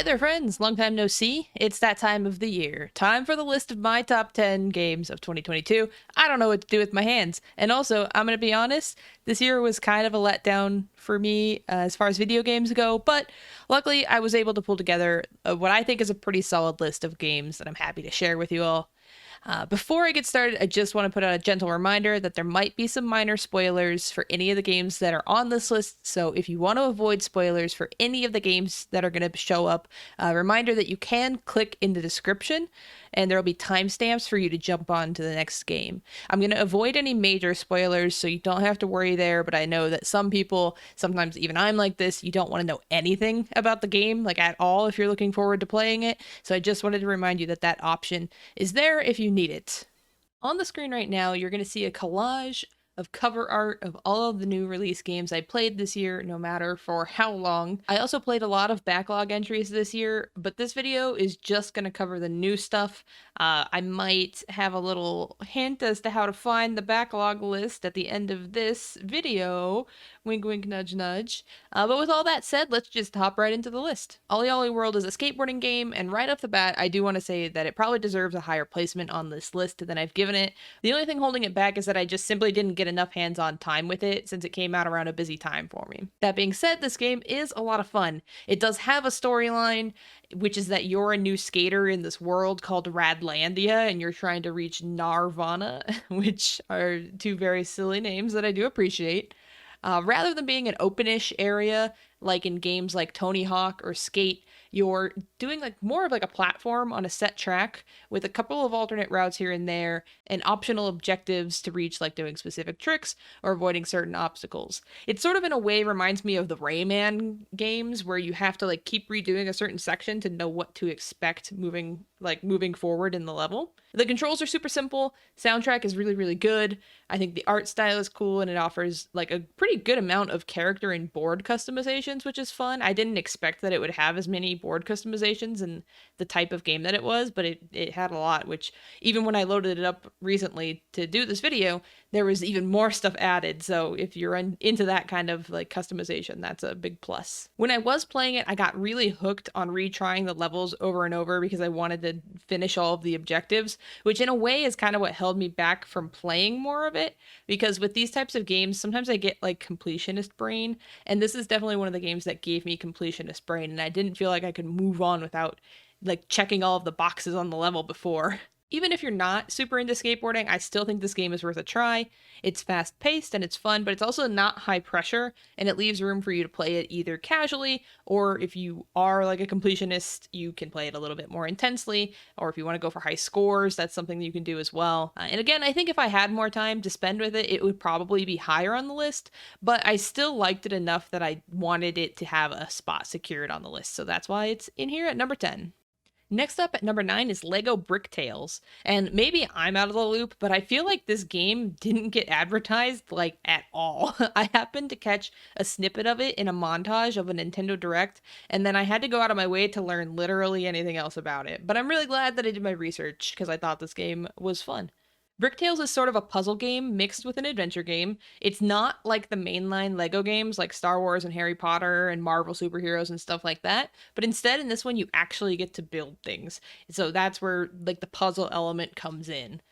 Hey there, friends! Long time no see. It's that time of the year. Time for the list of my top 10 games of 2022. I don't know what to do with my hands. And also, I'm going to be honest, this year was kind of a letdown for me as far as video games go, but luckily I was able to pull together what I think is a pretty solid list of games that I'm happy to share with you all. Before I get started, I just want to put out a gentle reminder that there might be some minor spoilers for any of the games that are on this list. So if you want to avoid spoilers for any of the games that are going to show up, a reminder that you can click in the description and there will be timestamps for you to jump on to the next game. I'm going to avoid any major spoilers, so you don't have to worry there, but I know that some people, sometimes even I'm like this, you don't want to know anything about the game, like at all, if you're looking forward to playing it. So I just wanted to remind you that that option is there if you need it. On the screen right now, you're going to see a collage of cover art of all of the new release games I played this year, no matter for how long. I also played a lot of backlog entries this year, but this video is just going to cover the new stuff. I might have a little hint as to how to find the backlog list at the end of this video. Wink, wink, nudge, nudge. But with all that said, let's just hop right into the list. Ollie Ollie World is a skateboarding game, and right off the bat, I do want to say that it probably deserves a higher placement on this list than I've given it. The only thing holding it back is that I just simply didn't get enough hands-on time with it since it came out around a busy time for me. That being said, this game is a lot of fun. It does have a storyline, which is that you're a new skater in this world called Radlandia, and you're trying to reach Narvana, which are two very silly names that I do appreciate. Rather than being an openish area like in games like Tony Hawk or Skate, you're doing like more of like a platform on a set track with a couple of alternate routes here and there and optional objectives to reach, like doing specific tricks or avoiding certain obstacles. It sort of in a way reminds me of the Rayman games where you have to like keep redoing a certain section to know what to expect moving forward in the level. The controls are super simple. Soundtrack is really, really good. I think the art style is cool and it offers like a pretty good amount of character and board customizations, which is fun. I didn't expect that it would have as many board customizations and the type of game that it was, but it had a lot, which even when I loaded it up recently to do this video, there was even more stuff added. So if you're into that kind of like customization, that's a big plus. When I was playing it, I got really hooked on retrying the levels over and over because I wanted to finish all of the objectives, which in a way is kind of what held me back from playing more of it. Because with these types of games, sometimes I get like completionist brain, and this is definitely one of the games that gave me completionist brain, and I didn't feel like I could move on without like checking all of the boxes on the level before. Even if you're not super into skateboarding, I still think this game is worth a try. It's fast-paced and it's fun, but it's also not high pressure, and it leaves room for you to play it either casually, or if you are like a completionist, you can play it a little bit more intensely, or if you want to go for high scores, that's something you can do as well. And again, I think if I had more time to spend with it, it would probably be higher on the list, but I still liked it enough that I wanted it to have a spot secured on the list, so that's why it's in here at number 10. Next up at number 9 is Lego Brick Tales, and maybe I'm out of the loop, but I feel like this game didn't get advertised like at all. I happened to catch a snippet of it in a montage of a Nintendo Direct, and then I had to go out of my way to learn literally anything else about it. But I'm really glad that I did my research because I thought this game was fun. Brick Tales is sort of a puzzle game mixed with an adventure game. It's not like the mainline Lego games like Star Wars and Harry Potter and Marvel superheroes and stuff like that, but instead in this one you actually get to build things. So that's where like the puzzle element comes in.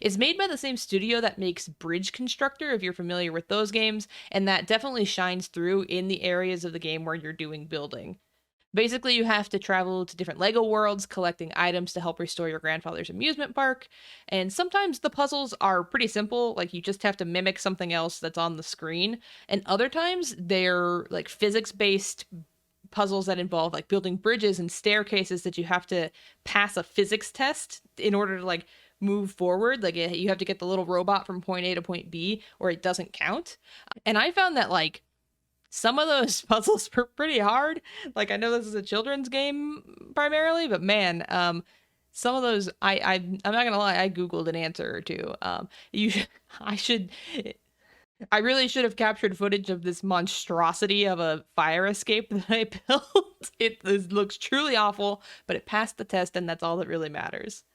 It's made by the same studio that makes Bridge Constructor, if you're familiar with those games, and that definitely shines through in the areas of the game where you're doing building. Basically, you have to travel to different Lego worlds, collecting items to help restore your grandfather's amusement park. And sometimes the puzzles are pretty simple, like you just have to mimic something else that's on the screen. And other times they're like physics-based puzzles that involve like building bridges and staircases that you have to pass a physics test in order to like move forward. Like you have to get the little robot from point A to point B or it doesn't count. And I found that like some of those puzzles were pretty hard. Like, I know this is a children's game primarily, but man, some of those, I'm not gonna lie, I Googled an answer or two. I really should have captured footage of this monstrosity of a fire escape that I built. It looks truly awful, but it passed the test, and that's all that really matters.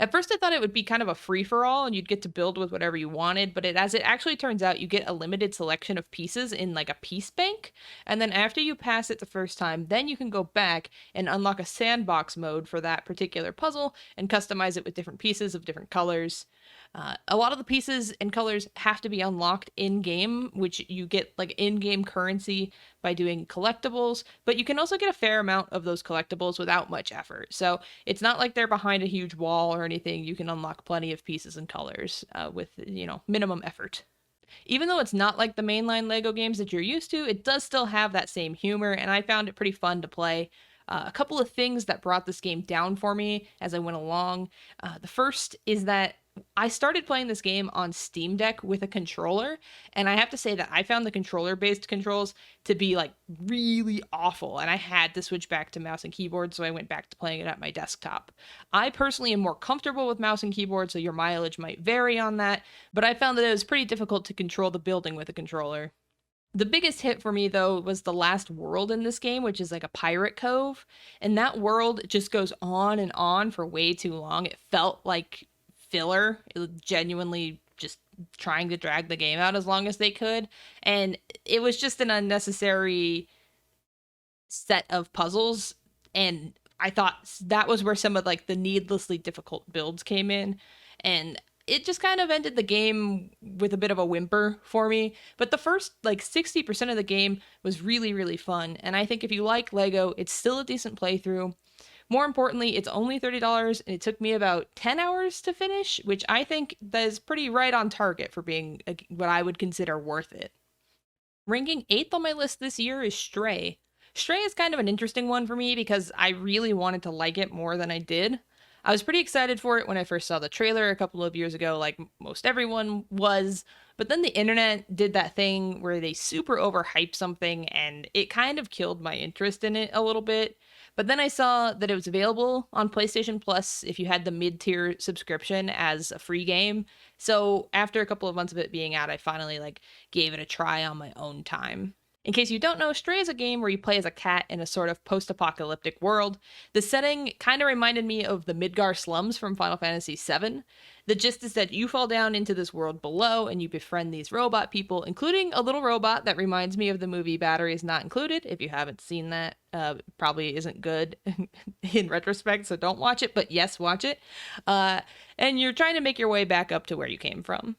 At first, I thought it would be kind of a free for all and you'd get to build with whatever you wanted, but as it actually turns out, you get a limited selection of pieces in like a piece bank. And then after you pass it the first time, then you can go back and unlock a sandbox mode for that particular puzzle and customize it with different pieces of different colors. A lot of the pieces and colors have to be unlocked in game, which you get like in game currency by doing collectibles, but you can also get a fair amount of those collectibles without much effort. So it's not like they're behind a huge wall or anything. You can unlock plenty of pieces and colors with, minimum effort. Even though it's not like the mainline Lego games that you're used to, it does still have that same humor, and I found it pretty fun to play. A couple of things that brought this game down for me as I went along. The first is that I started playing this game on Steam Deck with a controller, and I have to say that I found the controller-based controls to be like really awful, and I had to switch back to mouse and keyboard, so I went back to playing it at my desktop. I personally am more comfortable with mouse and keyboard, so your mileage might vary on that, but I found that it was pretty difficult to control the building with a controller. The biggest hit for me, though, was the last world in this game, which is like a pirate cove. And that world just goes on and on for way too long. It felt like filler. It was genuinely just trying to drag the game out as long as they could. And it was just an unnecessary set of puzzles. And I thought that was where some of like the needlessly difficult builds came in. And it just kind of ended the game with a bit of a whimper for me. But the first like 60% of the game was really, really fun. And I think if you like Lego, it's still a decent playthrough. More importantly, it's only $30 and it took me about 10 hours to finish, which I think that is pretty right on target for being what I would consider worth it. Ranking 8th on my list this year is Stray. Stray is kind of an interesting one for me because I really wanted to like it more than I did. I was pretty excited for it when I first saw the trailer a couple of years ago, like most everyone was, but then the internet did that thing where they super overhype something and it kind of killed my interest in it a little bit. But then I saw that it was available on PlayStation Plus if you had the mid-tier subscription as a free game. So after a couple of months of it being out, I finally gave it a try on my own time. In case you don't know, Stray is a game where you play as a cat in a sort of post-apocalyptic world. The setting kind of reminded me of the Midgar slums from Final Fantasy VII. The gist is that you fall down into this world below and you befriend these robot people, including a little robot that reminds me of the movie Batteries Not Included. If you haven't seen that, probably isn't good in retrospect, so don't watch it, but yes, watch it. And you're trying to make your way back up to where you came from.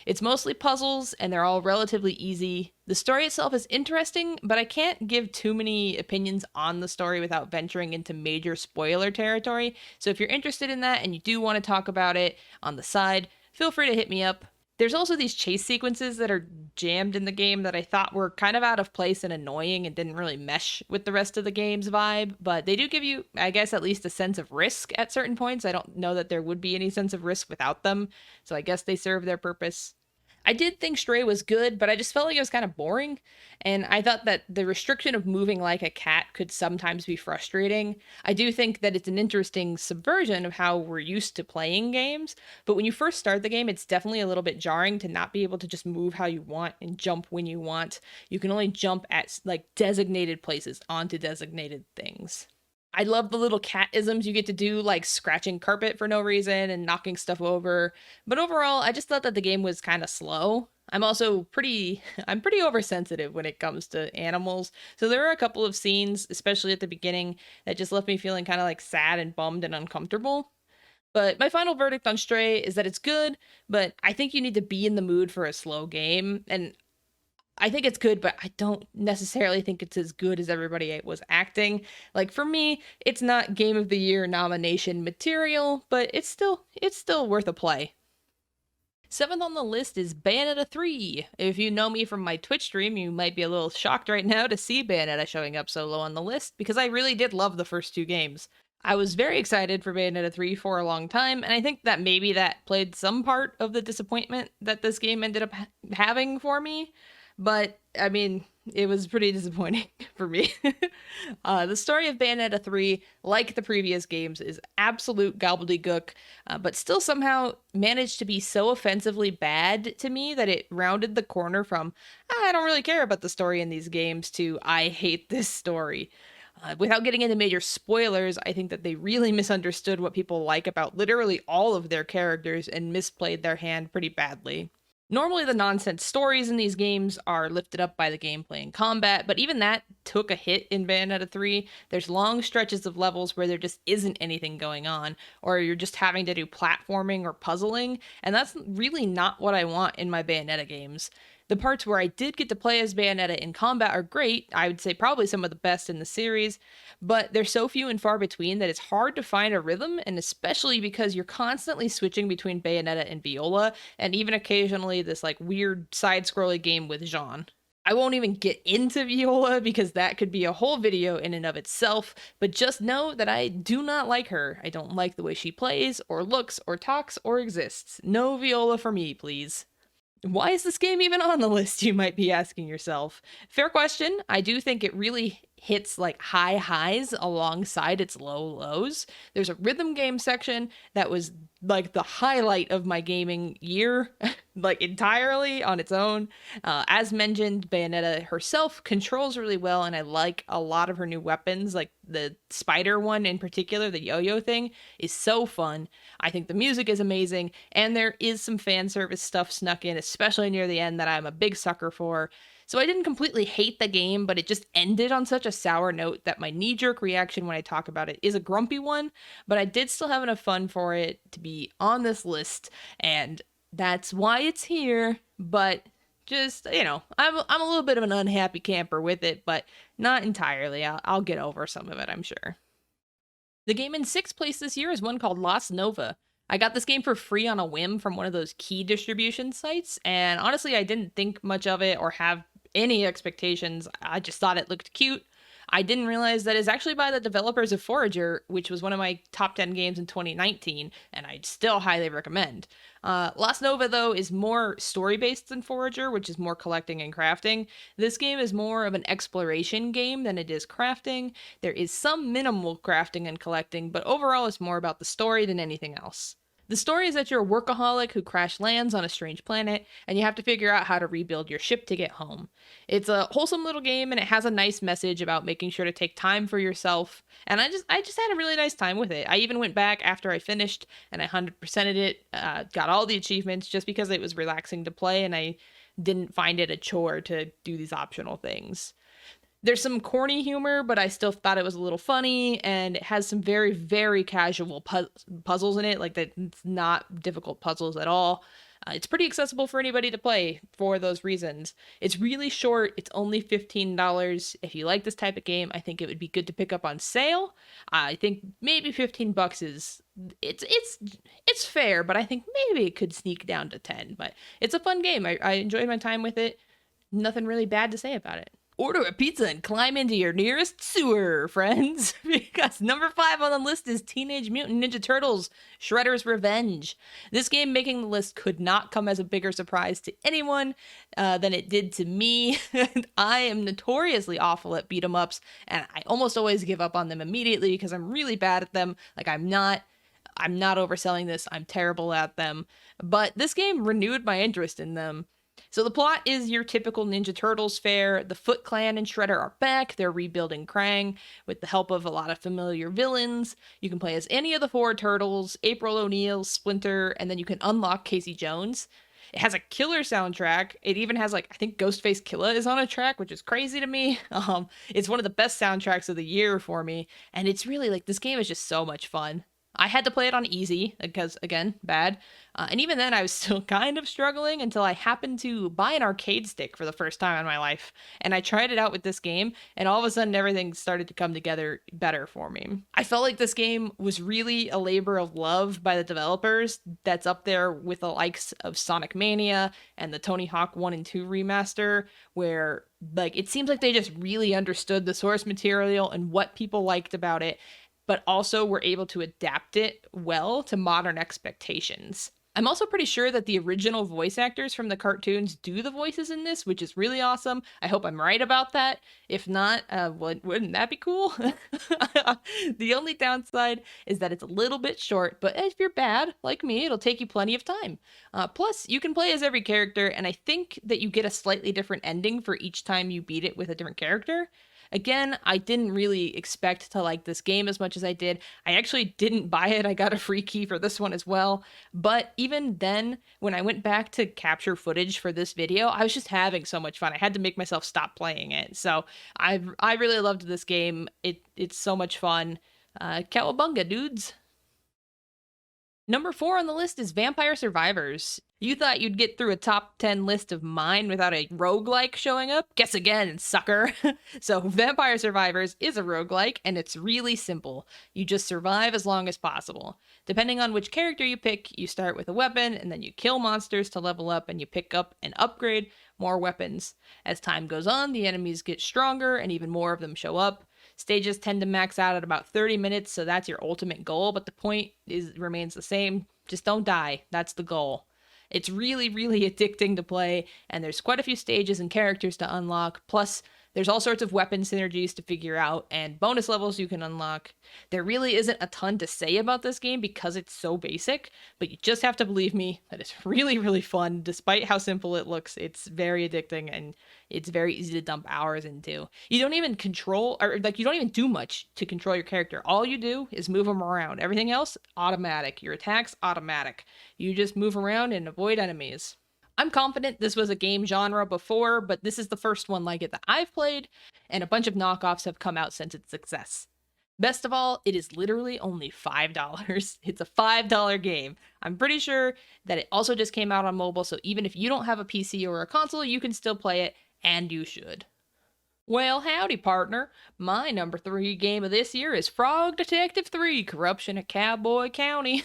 It's mostly puzzles, and they're all relatively easy. The story itself is interesting, but I can't give too many opinions on the story without venturing into major spoiler territory. So if you're interested in that and you do want to talk about it on the side, feel free to hit me up. There's also these chase sequences that are jammed in the game that I thought were kind of out of place and annoying and didn't really mesh with the rest of the game's vibe, but they do give you, I guess, at least a sense of risk at certain points. I don't know that there would be any sense of risk without them, so I guess they serve their purpose. I did think Stray was good, but I just felt like it was kind of boring, and I thought that the restriction of moving like a cat could sometimes be frustrating. I do think that it's an interesting subversion of how we're used to playing games, but when you first start the game, it's definitely a little bit jarring to not be able to just move how you want and jump when you want. You can only jump at designated places onto designated things. I love the little cat-isms you get to do, like scratching carpet for no reason and knocking stuff over. But overall, I just thought that the game was kind of slow. I'm also I'm pretty oversensitive when it comes to animals. So there are a couple of scenes, especially at the beginning, that just left me feeling kind of sad and bummed and uncomfortable. But my final verdict on Stray is that it's good, but I think you need to be in the mood for a slow game. And I think it's good, but I don't necessarily think it's as good as everybody was acting. For me, it's not Game of the Year nomination material, but it's still worth a play. 7th on the list is Bayonetta 3. If you know me from my Twitch stream, you might be a little shocked right now to see Bayonetta showing up so low on the list, because I really did love the first two games. I was very excited for Bayonetta 3 for a long time, and I think that maybe that played some part of the disappointment that this game ended up having for me. But, I mean, it was pretty disappointing for me. The story of Bayonetta 3, like the previous games, is absolute gobbledygook, but still somehow managed to be so offensively bad to me that it rounded the corner from, I don't really care about the story in these games, to I hate this story. Without getting into major spoilers, I think that they really misunderstood what people like about literally all of their characters and misplayed their hand pretty badly. Normally, the nonsense stories in these games are lifted up by the gameplay and combat, but even that took a hit in Bayonetta 3. There's long stretches of levels where there just isn't anything going on, or you're just having to do platforming or puzzling, and that's really not what I want in my Bayonetta games. The parts where I did get to play as Bayonetta in combat are great. I would say probably some of the best in the series, but they're so few and far between that it's hard to find a rhythm, and especially because you're constantly switching between Bayonetta and Viola, and even occasionally this like weird side-scrolling game with Jean. I won't even get into Viola because that could be a whole video in and of itself, but just know that I do not like her. I don't like the way she plays, or looks, or talks, or exists. No Viola for me, please. Why is this game even on the list, you might be asking yourself? Fair question. I do think it really hits like high highs alongside its low lows. There's a rhythm game section that was like the highlight of my gaming year, like entirely on its own. As mentioned, Bayonetta herself controls really well, and I like a lot of her new weapons, like the spider one in particular, the yo-yo thing, is so fun. I think the music is amazing, and there is some fan service stuff snuck in, especially near the end, that I'm a big sucker for. So I didn't completely hate the game, but it just ended on such a sour note that my knee-jerk reaction when I talk about it is a grumpy one, but I did still have enough fun for it to be on this list, and that's why it's here. But just, I'm a little bit of an unhappy camper with it, but not entirely. I'll get over some of it, I'm sure. The game in 6th place this year is one called Lost Nova. I got this game for free on a whim from one of those key distribution sites, and honestly, I didn't think much of it or have any expectations. I just thought it looked cute. I didn't realize that it's actually by the developers of Forager, which was one of my top 10 games in 2019, and I'd still highly recommend. Lost Nova, though, is more story-based than Forager, which is more collecting and crafting. This game is more of an exploration game than it is crafting. There is some minimal crafting and collecting, but overall it's more about the story than anything else. The story is that you're a workaholic who crash lands on a strange planet, and you have to figure out how to rebuild your ship to get home. It's a wholesome little game, and it has a nice message about making sure to take time for yourself, and I just had a really nice time with it. I even went back after I finished, and I 100%ed it, got all the achievements just because it was relaxing to play, and I didn't find it a chore to do these optional things. There's some corny humor, but I still thought it was a little funny, and it has some very, very casual puzzles in it, like that. It's not difficult puzzles at all. It's pretty accessible for anybody to play for those reasons. It's really short. It's only $15. If you like this type of game, I think it would be good to pick up on sale. I think maybe $15 is it's fair, but I think maybe it could sneak down to 10. But it's a fun game. I enjoyed my time with it. Nothing really bad to say about it. Order a pizza and climb into your nearest sewer, friends, because number 5 on the list is Teenage Mutant Ninja Turtles: Shredder's Revenge. This game making the list could not come as a bigger surprise to anyone than it did to me. I am notoriously awful at beat 'em ups, and I almost always give up on them immediately because I'm really bad at them. Like, I'm not overselling this. I'm terrible at them. But this game renewed my interest in them. So the plot is your typical Ninja Turtles fare. The Foot Clan and Shredder are back. They're rebuilding Krang with the help of a lot of familiar villains. You can play as any of the 4 turtles, April O'Neil, Splinter, and then you can unlock Casey Jones. It has a killer soundtrack. It even has, like, I think Ghostface Killah is on a track, which is crazy to me. It's one of the best soundtracks of the year for me. And it's really, like, this game is just so much fun. I had to play it on easy because, again, bad. And even then, I was still kind of struggling until I happened to buy an arcade stick for the first time in my life. And I tried it out with this game, and all of a sudden, everything started to come together better for me. I felt like this game was really a labor of love by the developers that's up there with the likes of Sonic Mania and the Tony Hawk 1 and 2 remaster, where, like, it seems like they just really understood the source material and what people liked about it, but also were able to adapt it well to modern expectations. I'm also pretty sure that the original voice actors from the cartoons do the voices in this, which is really awesome. I hope I'm right about that. If not, wouldn't that be cool? The only downside is that it's a little bit short, but if you're bad, like me, it'll take you plenty of time. Plus, you can play as every character, and I think that you get a slightly different ending for each time you beat it with a different character. Again, I didn't really expect to like this game as much as I did. I actually didn't buy it. I got a free key for this one as well. But even then, when I went back to capture footage for this video, I was just having so much fun. I had to make myself stop playing it. So I really loved this game. It's so much fun. Cowabunga, dudes. Number 4 on the list is Vampire Survivors. You thought you'd get through a top 10 list of mine without a roguelike showing up? Guess again, sucker. So, Vampire Survivors is a roguelike, and it's really simple. You just survive as long as possible. Depending on which character you pick, you start with a weapon, and then you kill monsters to level up, and you pick up and upgrade more weapons. As time goes on, the enemies get stronger, and even more of them show up. Stages tend to max out at about 30 minutes, so that's your ultimate goal, but the point remains the same. Just don't die. That's the goal. It's really, really addicting to play, and there's quite a few stages and characters to unlock, plus there's all sorts of weapon synergies to figure out and bonus levels you can unlock. There really isn't a ton to say about this game because it's so basic, but you just have to believe me that it's really, really fun. Despite how simple it looks, it's very addicting and it's very easy to dump hours into. You don't even control, or like you don't even do much to control your character. All you do is move them around. Everything else, automatic. Your attacks, automatic. You just move around and avoid enemies. I'm confident this was a game genre before, but this is the first one like it that I've played, and a bunch of knockoffs have come out since its success. Best of all, it is literally only $5. It's a $5 game. I'm pretty sure that it also just came out on mobile, so even if you don't have a PC or a console, you can still play it, and you should. Well, howdy, partner. My number 3 game of this year is Frog Detective 3: Corruption at Cowboy County.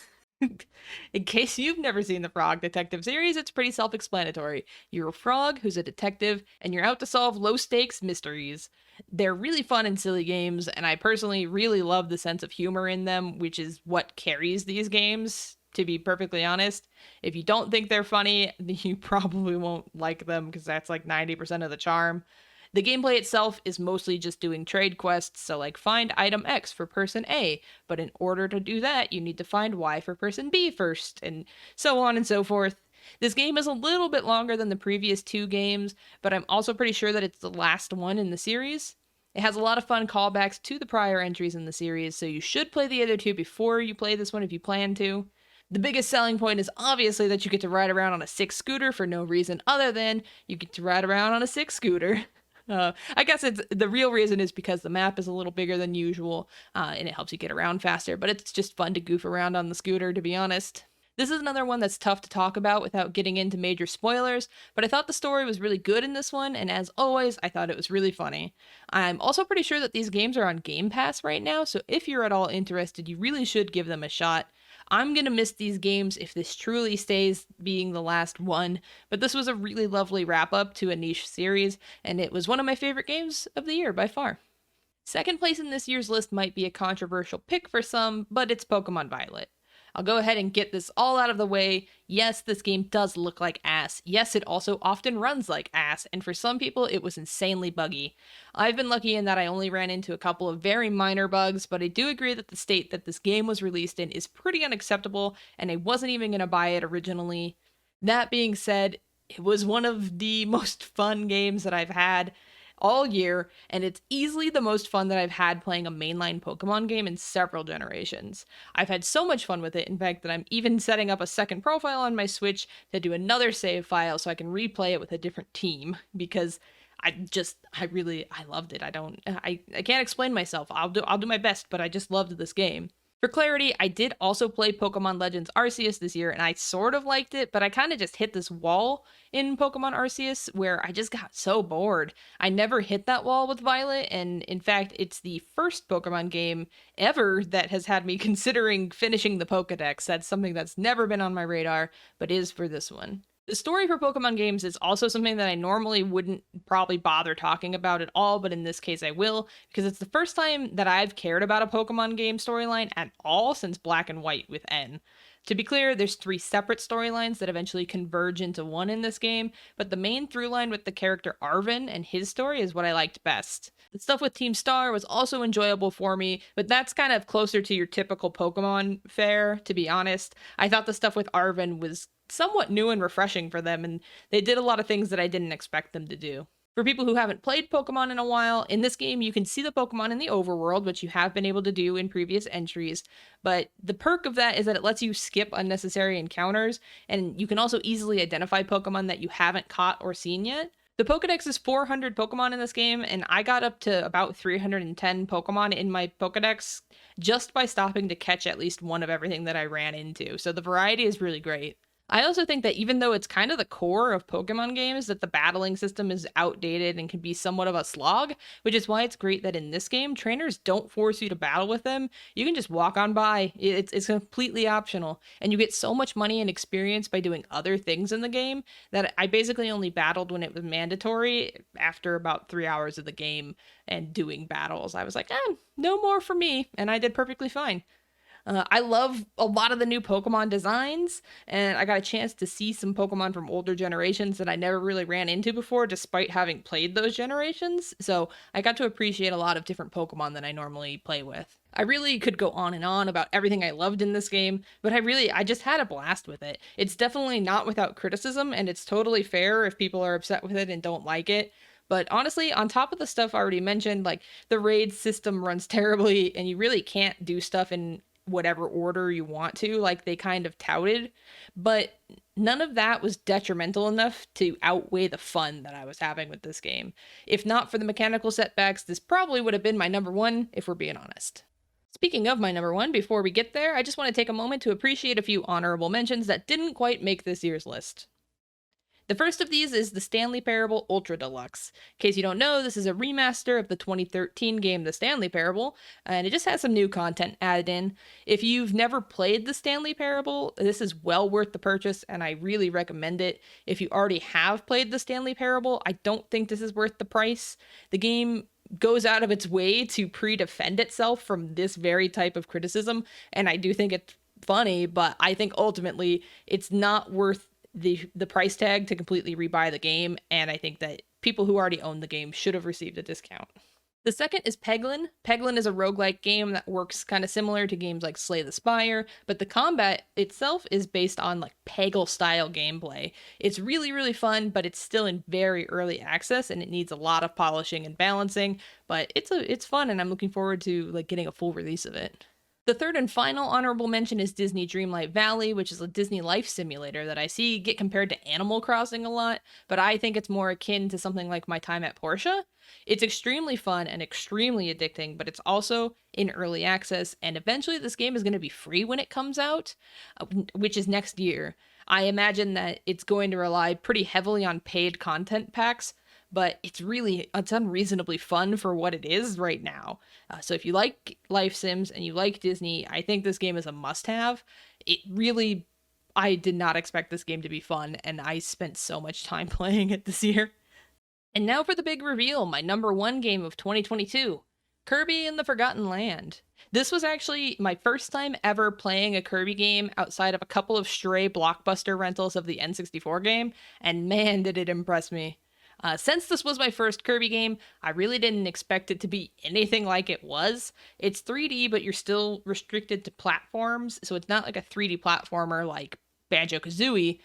In case you've never seen the Frog Detective series, it's pretty self-explanatory. You're a frog who's a detective, and you're out to solve low-stakes mysteries. They're really fun and silly games, and I personally really love the sense of humor in them, which is what carries these games, to be perfectly honest. If you don't think they're funny, you probably won't like them, because that's like 90% of the charm. The gameplay itself is mostly just doing trade quests, so like find item X for person A, but in order to do that, you need to find Y for person B first, and so on and so forth. This game is a little bit longer than the previous 2 games, but I'm also pretty sure that it's the last one in the series. It has a lot of fun callbacks to the prior entries in the series, so you should play the other 2 before you play this one if you plan to. The biggest selling point is obviously that you get to ride around on a 6 scooter for no reason other than you get to ride around on a 6 scooter. I guess it's the real reason is because the map is a little bigger than usual, and it helps you get around faster, but it's just fun to goof around on the scooter, to be honest. This is another one that's tough to talk about without getting into major spoilers, but I thought the story was really good in this one, and as always, I thought it was really funny. I'm also pretty sure that these games are on Game Pass right now, so if you're at all interested, you really should give them a shot. I'm gonna miss these games if this truly stays being the last one, but this was a really lovely wrap up to a niche series, and it was one of my favorite games of the year by far. Second place in this year's list might be a controversial pick for some, but it's Pokemon Violet. I'll go ahead and get this all out of the way. Yes, this game does look like ass. Yes, it also often runs like ass, and for some people, it was insanely buggy. I've been lucky in that I only ran into a couple of very minor bugs, but I do agree that the state that this game was released in is pretty unacceptable, and I wasn't even going to buy it originally. That being said, it was one of the most fun games that I've had all year, and it's easily the most fun that I've had playing a mainline Pokemon game in several generations. I've had so much fun with it, in fact, that I'm even setting up a second profile on my Switch to do another save file so I can replay it with a different team, because I loved it. I can't explain myself. I'll do my best, but I just loved this game. For clarity, I did also play Pokemon Legends Arceus this year, and I sort of liked it, but I kind of just hit this wall in Pokemon Arceus where I just got so bored. I never hit that wall with Violet, and in fact, it's the first Pokemon game ever that has had me considering finishing the Pokedex. That's something that's never been on my radar, but is for this one. The story for Pokemon games is also something that I normally wouldn't probably bother talking about at all, but in this case I will, because it's the first time that I've cared about a Pokemon game storyline at all since Black and White with N. To be clear, there's 3 separate storylines that eventually converge into one in this game, but the main through line with the character Arven and his story is what I liked best. The stuff with Team Star was also enjoyable for me, but that's kind of closer to your typical Pokemon fare, to be honest. I thought the stuff with Arven was somewhat new and refreshing for them, and they did a lot of things that I didn't expect them to do. For people who haven't played Pokemon in a while, in this game you can see the Pokemon in the overworld, which you have been able to do in previous entries, but the perk of that is that it lets you skip unnecessary encounters, and you can also easily identify Pokemon that you haven't caught or seen yet. The Pokedex is 400 Pokemon in this game, and I got up to about 310 Pokemon in my Pokedex just by stopping to catch at least one of everything that I ran into, so the variety is really great. I also think that even though it's kind of the core of Pokemon games, that the battling system is outdated and can be somewhat of a slog, which is why it's great that in this game, trainers don't force you to battle with them. You can just walk on by. It's completely optional, and you get so much money and experience by doing other things in the game that I basically only battled when it was mandatory after about 3 hours of the game and doing battles. I was like, no more for me, and I did perfectly fine. I love a lot of the new Pokemon designs, and I got a chance to see some Pokemon from older generations that I never really ran into before, despite having played those generations. So I got to appreciate a lot of different Pokemon than I normally play with. I really could go on and on about everything I loved in this game, but I just had a blast with it. It's definitely not without criticism, and it's totally fair if people are upset with it and don't like it. But honestly, on top of the stuff I already mentioned, like the raid system runs terribly, and you really can't do stuff in whatever order you want to, like they kind of touted, but none of that was detrimental enough to outweigh the fun that I was having with this game. If not for the mechanical setbacks, this probably would have been my number one, if we're being honest. Speaking of my number one, before we get there, I just want to take a moment to appreciate a few honorable mentions that didn't quite make this year's list. The first of these is the Stanley Parable Ultra Deluxe. In case you don't know, this is a remaster of the 2013 game The Stanley Parable, and it just has some new content added in. If you've never played The Stanley Parable, this is well worth the purchase, and I really recommend it. If you already have played The Stanley Parable, I don't think this is worth the price. The game goes out of its way to pre-defend itself from this very type of criticism, and I do think it's funny, but I think ultimately it's not worth the price tag to completely rebuy the game, and I think that people who already own the game should have received a discount. The second is Peglin. Peglin is a roguelike game that works kind of similar to games like Slay the Spire, but the combat itself is based on like Peggle style gameplay. It's really, really fun, but it's still in very early access and it needs a lot of polishing and balancing, but it's fun, and I'm looking forward to like getting a full release of it. The third and final honorable mention is Disney Dreamlight Valley, which is a Disney life simulator that I see get compared to Animal Crossing a lot, but I think it's more akin to something like My Time at Portia. It's extremely fun and extremely addicting, but it's also in early access, and eventually this game is going to be free when it comes out, which is next year. I imagine that it's going to rely pretty heavily on paid content packs, but it's unreasonably fun for what it is right now. So if you like life sims and you like Disney, I think this game is a must-have. I did not expect this game to be fun, and I spent so much time playing it this year. And now for the big reveal, my number one game of 2022, Kirby and the Forgotten Land. This was actually my first time ever playing a Kirby game outside of a couple of stray Blockbuster rentals of the N64 game, and man, did it impress me. Since this was my first Kirby game, I really didn't expect it to be anything like it was. It's 3D, but you're still restricted to platforms, so it's not like a 3D platformer like Banjo-Kazooie,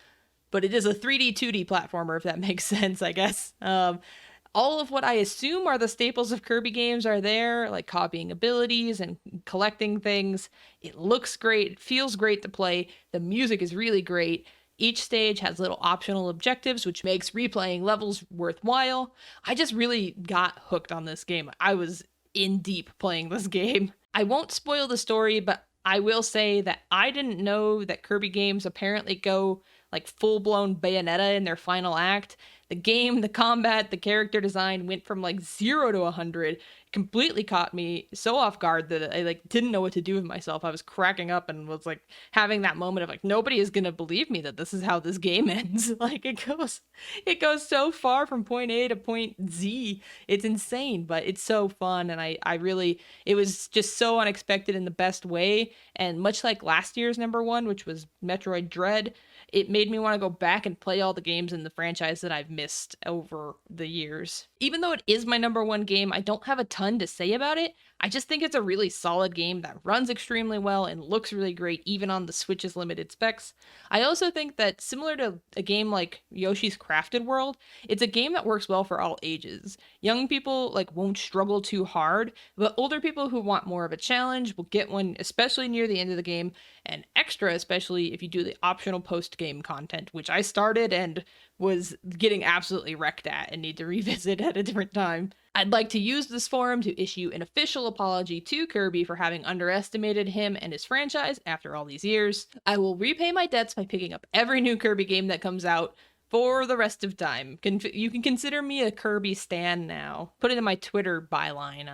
but it is a 3D, 2D platformer, if that makes sense, I guess. All of what I assume are the staples of Kirby games are there, like copying abilities and collecting things. It looks great, it feels great to play, the music is really great. Each stage has little optional objectives, which makes replaying levels worthwhile. I just really got hooked on this game. I was in deep playing this game. I won't spoil the story, but I will say that I didn't know that Kirby games apparently go like full-blown Bayonetta in their final act. The game, the combat, the character design went from like 0 to 100. Completely caught me so off guard that I like didn't know what to do with myself. I was cracking up and was like having that moment of like, nobody is gonna believe me that this is how this game ends. Like it goes so far from point A to point Z. It's insane, but it's so fun, and it was just so unexpected in the best way. And much like last year's number one, which was Metroid Dread, it made me want to go back and play all the games in the franchise that I've missed over the years. Even though it is my number one game, I don't have a ton to say about it. I just think it's a really solid game that runs extremely well and looks really great even on the Switch's limited specs. I also think that similar to a game like Yoshi's Crafted World, it's a game that works well for all ages. Young people won't struggle too hard, but older people who want more of a challenge will get one, especially near the end of the game, and extra especially if you do the optional post-game content, which I started and was getting absolutely wrecked at and need to revisit at a different time. I'd like to use this forum to issue an official apology to Kirby for having underestimated him and his franchise after all these years. I will repay my debts by picking up every new Kirby game that comes out for the rest of time. You can consider me a Kirby stan now. Put it in my Twitter byline.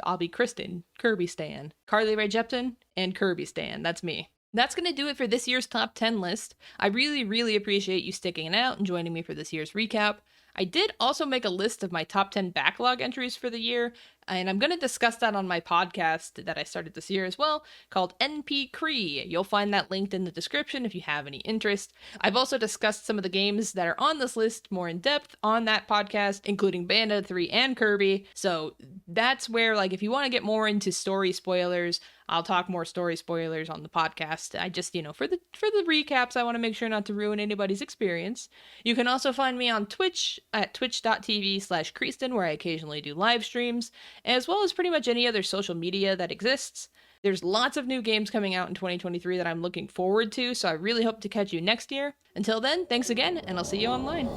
I'll be Kreestin, Kirby stan. Carly Rae Jepsen, and Kirby stan. That's me. That's going to do it for this year's top 10 list. I really, really appreciate you sticking it out and joining me for this year's recap. I did also make a list of my top 10 backlog entries for the year, and I'm going to discuss that on my podcast that I started this year as well, called NP Cree. You'll find that linked in the description if you have any interest. I've also discussed some of the games that are on this list more in depth on that podcast, including Bayonetta 3 and Kirby. So that's where, if you want to get more into story spoilers, I'll talk more story spoilers on the podcast. I just, for the recaps, I want to make sure not to ruin anybody's experience. You can also find me on Twitch at twitch.tv/Kreestin, where I occasionally do live streams, as well as pretty much any other social media that exists. There's lots of new games coming out in 2023 that I'm looking forward to, so I really hope to catch you next year. Until then, thanks again, and I'll see you online.